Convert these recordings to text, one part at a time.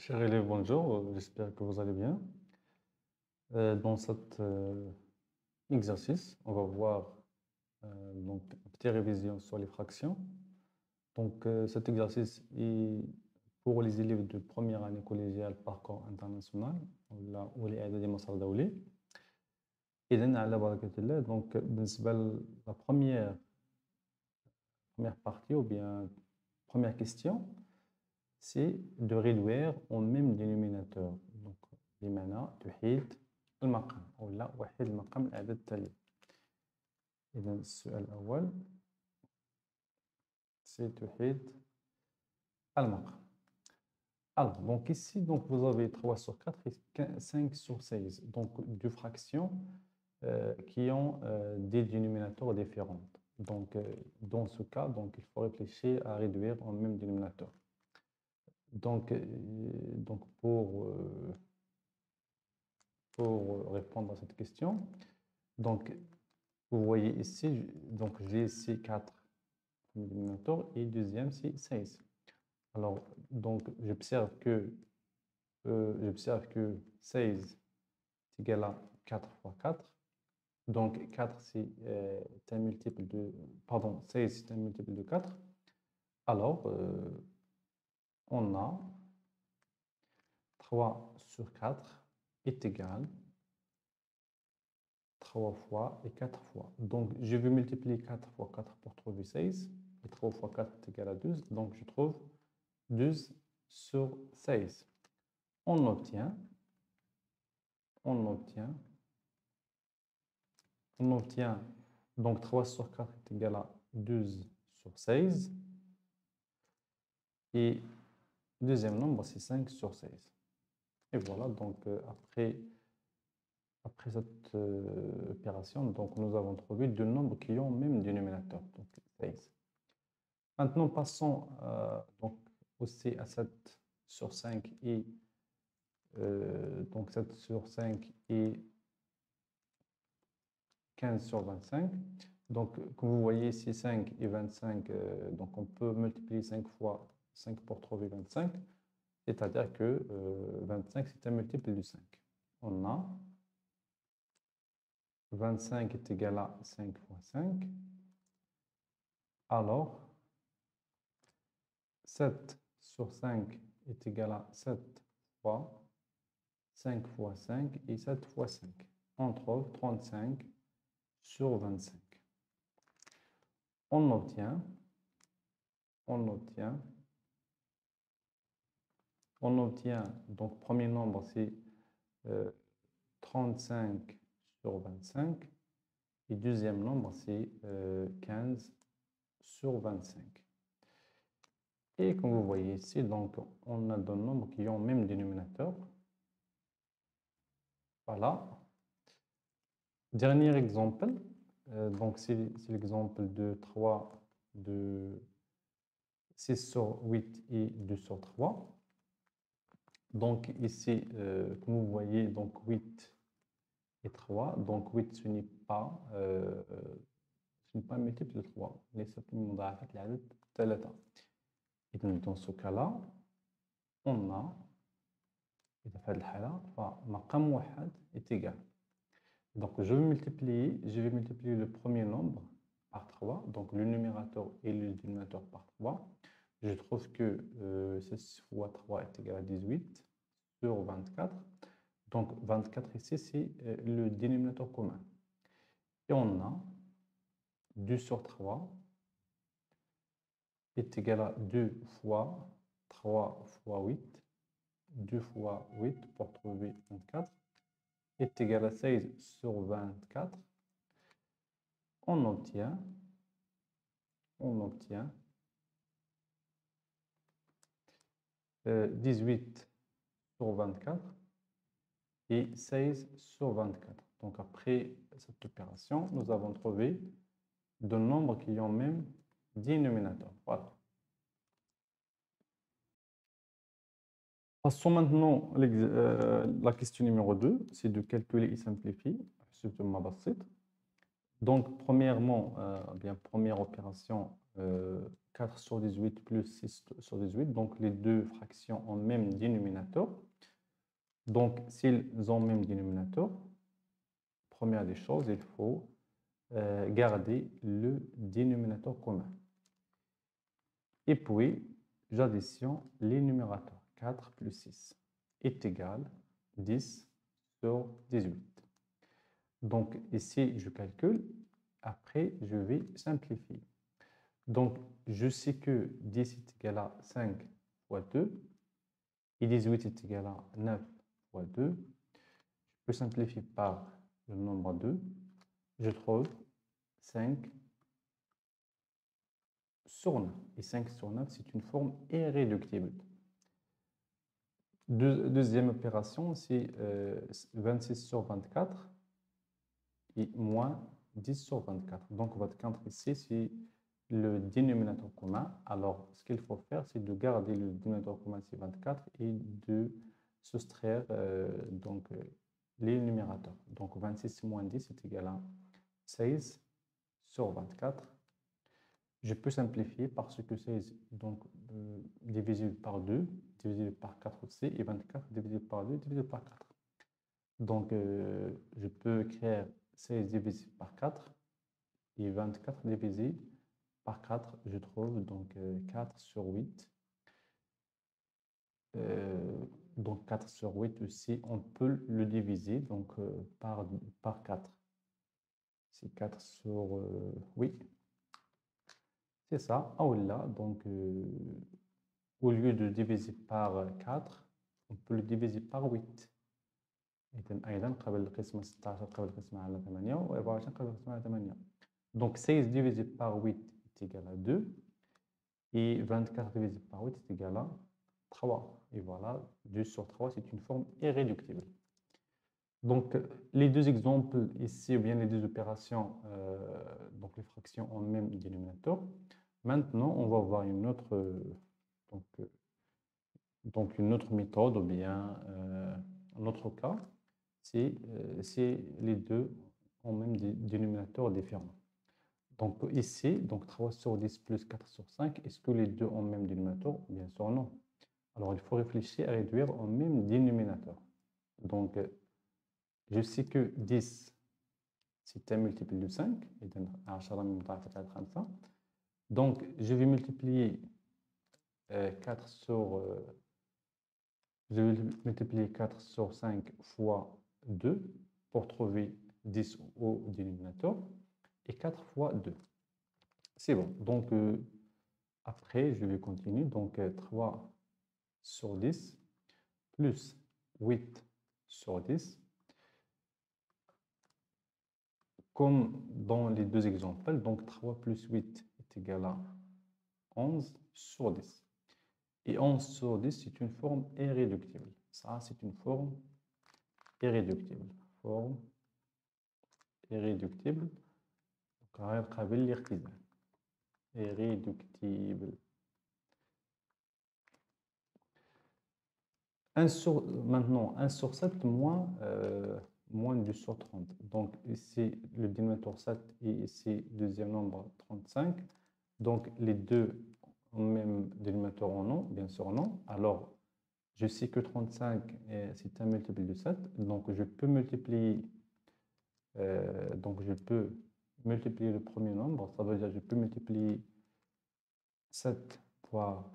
Cher élève, bonjour, j'espère que vous allez bien. Dans cet exercice, on va voir donc, une petite révision sur les fractions. Donc, cet exercice est pour les élèves de première année collégiale parcours international, ou les إعدادي مسار دولي. إذن على بركة الله. Donc, بالنسبة la première partie ou bien première question, c'est de réduire au même dénominateur. Donc, بمعنى تحيد المقام ولا وحيد المقام الأعداد التالية. إذا السؤال الأول c'est تحيد المقام. Alors, donc ici, donc vous avez 3 sur 4 et 5 sur 16. Donc, deux fractions qui ont des dénominateurs différents. Donc, dans ce cas, donc, il faut réfléchir à réduire au même dénominateur. Donc, pour répondre à cette question, donc, vous voyez ici, donc j'ai ici 4 dénominateurs et deuxième c'est 16. Alors, donc, j'observe que 16 est égal à 4 fois 4. Donc, 4 c'est un multiple de, pardon, 16 c'est un multiple de 4. Alors, on a 3 sur 4 est égal 3 fois et 4 fois. Donc, je vais multiplier 4 fois 4 pour trouver 16. Et 3 fois 4 est égal à 12. Donc, je trouve 12 sur 16. On obtient donc 3 sur 4 est égal à 12 sur 16. Et deuxième nombre, c'est 5 sur 16. Et voilà, donc après cette opération, donc nous avons trouvé deux nombres qui ont le même dénominateur, donc 16. Maintenant, passons donc aussi à 7 sur 5 et donc 7 sur 5 et 15 sur 25. Donc, comme vous voyez ici, 5 et 25, donc on peut multiplier 5 fois 5 pour trouver 25. C'est-à-dire que 25, c'est un multiple de 5. On a 25 est égal à 5 fois 5. Alors, 7 sur 5 est égal à 7 fois 5 fois 5 et 7 fois 5. On trouve 35 sur 25. On obtient donc premier nombre c'est 35 sur 25 et deuxième nombre c'est 15 sur 25. Et comme vous voyez ici, donc on a deux nombres qui ont le même dénominateur. Voilà. Dernier exemple, donc c'est l'exemple de 6 sur 8 et 2 sur 3. Donc ici, comme vous voyez, donc 8 et 3. Donc 8, ce n'est pas un multiple de 3. ليست من مضاعفات العدد 3. Et dans ce cas-là, on a, إذا في هذه الحالة فمقام واحد est égal. Donc je vais multiplier le premier nombre par 3, donc le numérateur et le dénominateur par 3. Je trouve que 6 fois 3 est égal à 18 sur 24. Donc 24 ici, c'est le dénominateur commun. Et on a 2 sur 3 est égal à 2 fois 3 fois 8. 2 fois 8 pour trouver 24 est égal à 16 sur 24. On obtient 18 sur 24 et 16 sur 24. Donc après cette opération, nous avons trouvé deux nombres qui ont même dénominateur. Voilà. Passons maintenant à la question numéro 2, c'est de calculer et simplifier. Donc, premièrement, bien, première opération, 4 sur 18 plus 6 sur 18. Donc, les deux fractions ont même dénominateur. Donc, s'ils ont même dénominateur, première des choses, il faut garder le dénominateur commun. Et puis, j'additionne les numérateurs. 4 plus 6 est égal à 10 sur 18. Donc, ici, je calcule. Après, je vais simplifier. Donc, je sais que 10 est égal à 5 fois 2 et 18 est égal à 9 fois 2. Je peux simplifier par le nombre 2. Je trouve 5 sur 9. Et 5 sur 9, c'est une forme irréductible. Deuxième opération, c'est 26 sur 24 et moins 10 sur 24. Donc, votre 4 ici, c'est le dénominateur commun. Alors, ce qu'il faut faire, c'est de garder le dénominateur commun, c'est 24, et de soustraire les numérateurs. Donc, 26 moins 10 est égal à 16 sur 24. Je peux simplifier parce que 16 donc, divisé par 2, divisé par 4 aussi, et 24 divisé par 2, divisé par 4. Donc, je peux écrire 16 divisé par 4 et 24 divisé par 4. Je trouve donc 4 sur 8. Donc, 4 sur 8 aussi, on peut le diviser donc, par 4. C'est 4 sur... oui, c'est ça. Ah oui, là, donc, au lieu de diviser par 4, on peut le diviser par 8. أيضا قبل القسمة 16 قبل القسمة على 8 و24 قبل القسمة على 8. Donc 16 divisé par 8 est égal à 2 et 24 divisé par 8 est égal à 3. Et voilà, 2 sur 3, c'est une forme irréductible. Donc les deux exemples ici, ou bien les deux opérations, donc les fractions ont même dénominateur. Maintenant, on va voir une autre, donc une autre méthode, ou bien un autre cas. C'est les deux ont même des dénominateurs différents. Donc ici, donc 3 sur 10 plus 4 sur 5, est-ce que les deux ont même dénominateur? Bien sûr, non. Alors il faut réfléchir à réduire en même dénominateur. Donc je sais que 10, c'est un multiple de 5. Donc je vais multiplier 4 sur... je vais multiplier 4 sur 5 fois 2 pour trouver 10 au dénominateur et 4 fois 2. C'est bon. Donc, après, je vais continuer. Donc, 3 sur 10 plus 8 sur 10. Comme dans les deux exemples, donc 3 plus 8 est égal à 11 sur 10. Et 11 sur 10, c'est une forme irréductible. Ça, c'est une forme irréductible. Forme irréductible. Irréductible. Maintenant, 1 sur 7 moins 2 sur 30. Donc ici, le dénominateur 7 et ici, deuxième nombre 35. Donc les deux ont même dénominateur en non, bien sûr non. Alors, je sais que 35, c'est un multiple de 7. Donc je peux multiplier le premier nombre. Ça veut dire que je peux multiplier 7 fois,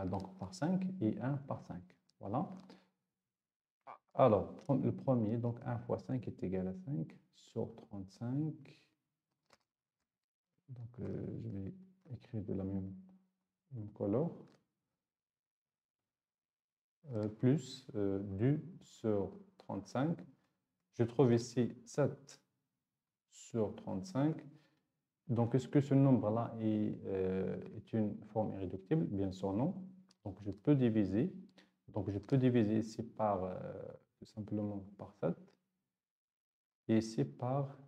donc par 5 et 1 par 5. Voilà. Alors, le premier, donc 1 fois 5 est égal à 5 sur 35. Donc, je vais écrire de la même couleur. Plus 2 sur 35. Je trouve ici 7 sur 35. Donc, est-ce que ce nombre-là est une forme irréductible? Bien sûr, non. Donc, je peux diviser. Donc, je peux diviser ici par, tout simplement par 7. Et ici par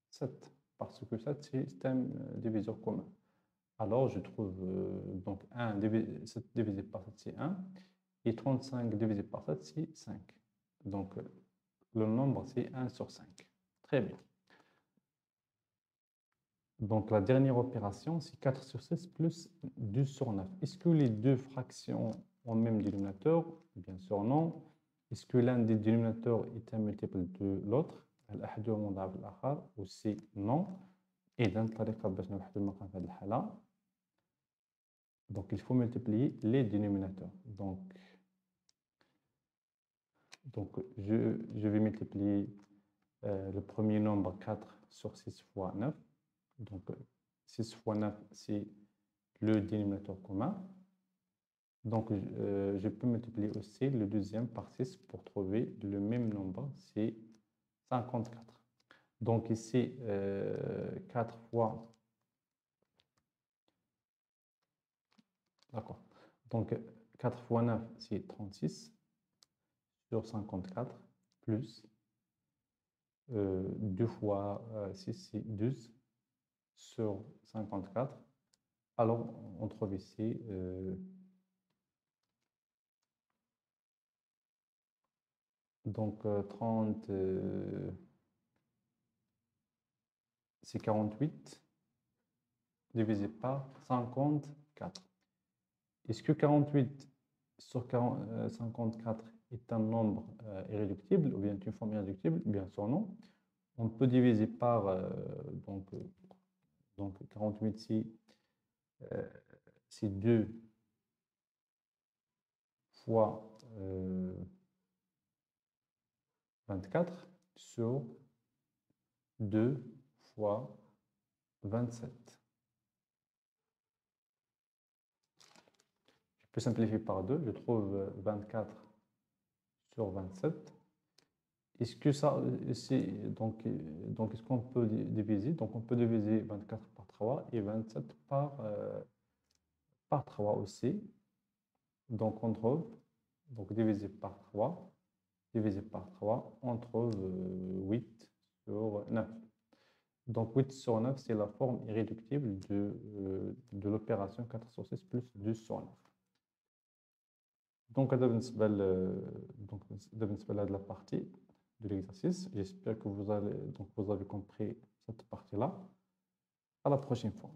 7. Parce que 7, c'est un diviseur commun. Alors, je trouve donc 7 divisé par 7, c'est 1. Et 35 divisé par 7, c'est 5. Donc, le nombre, c'est 1 sur 5. Très bien. Donc, la dernière opération, c'est 4 sur 6 plus 12 sur 9. Est-ce que les deux fractions ont le même dénominateur? Bien sûr, non. Est-ce que l'un des dénominateurs est un multiple de l'autre? الأحدهم مضاعف الآخر aussi non. إذن الطريقة باش نوحدو المقام في هذه الحالة donc il faut multiplier les dénominateurs. Donc je vais multiplier le premier nombre 4 sur 6 fois 9. Donc 6 fois 9, c'est le dénominateur commun. Donc je peux multiplier aussi le deuxième par 6 pour trouver le même nombre, c'est 54. Donc ici, 4 fois... D'accord. Donc 4 fois 9, c'est 36 sur 54 plus 2 fois 6, c'est 12 sur 54. Alors, on trouve ici donc 30, c'est 48 divisé par 54. Est-ce que 48 sur 54 est un nombre irréductible ou bien une forme irréductible? Bien sûr, non. On peut diviser par donc 48, c'est 2 fois 24 sur 2 fois 27. Je peux simplifier par 2, je trouve 24 sur 27. Est-ce que ça, donc est-ce qu'on peut diviser? Donc on peut diviser 24 par 3 et 27 par 3 aussi. Donc on trouve, donc divisé par 3, on trouve 8 sur 9. Donc 8 sur 9, c'est la forme irréductible de l'opération 4 sur 6 plus 2 sur 9. Donc هذا بالنسبة de la partie de l'exercice. J'espère que vous avez compris cette partie-là. À la prochaine fois.